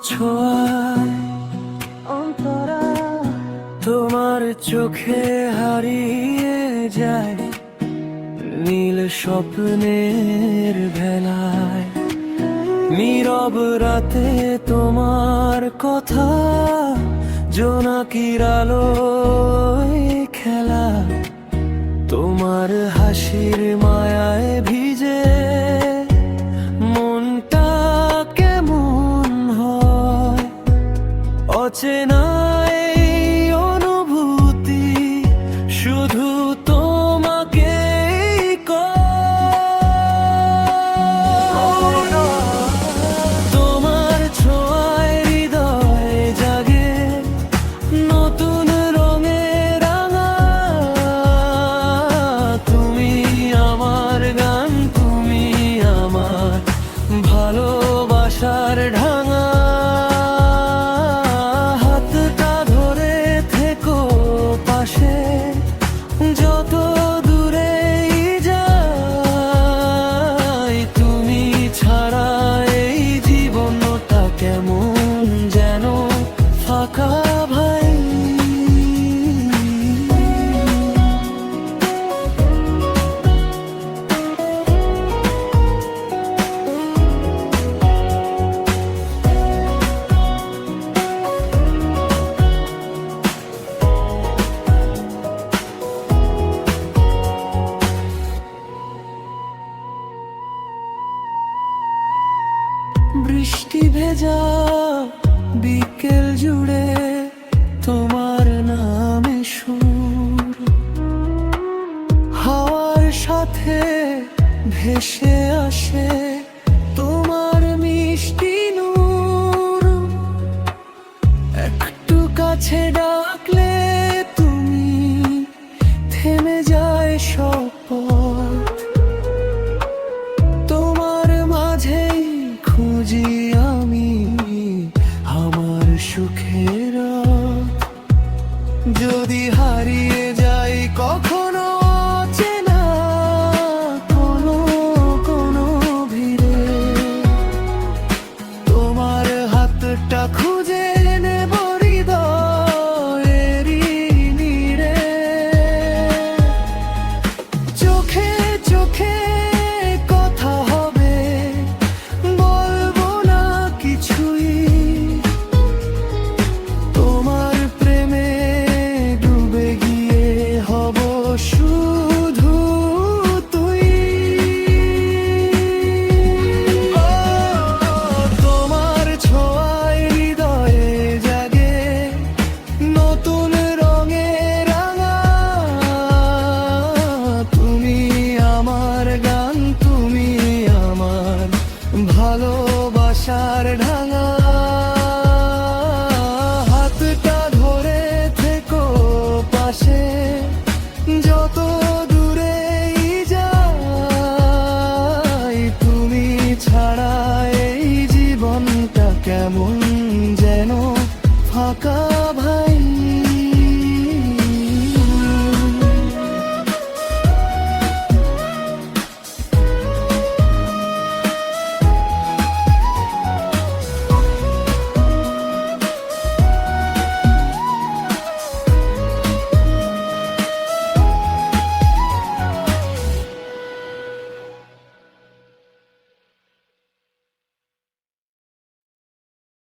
ছোঁয়ায় অন্তরা তোমার চোখে হারিয়ে যায় নীল স্বপ্নের ভেলায়। নীরব রাতে তোমার কথা জোনাকির আলোয় খেলা, তোমার হাসির মায়ায় ভিজে মনটা কেমন হয়। অচেনা এই অনুভূতি শুধু তোমাকেই কয়। তোমার ছোঁয়ায় হৃদয় জাগে নতুন রঙে রাঙা। তুমি আমার গান, তুমি আমার ভালোবাসার ঢাঙা। হাতটা ধরে থেকো পাশে যত দূরেই যাই। তুমি ছাড়া এই জীবনটা কেমন যেন ফাঁকা ভাই। বৃষ্টি ভেজা বিকেল জুড়ে তোমার নামে সুর, হাওয়ার সাথে ভেসে আসে তোমার মিষ্টি নূর। একটু কাছে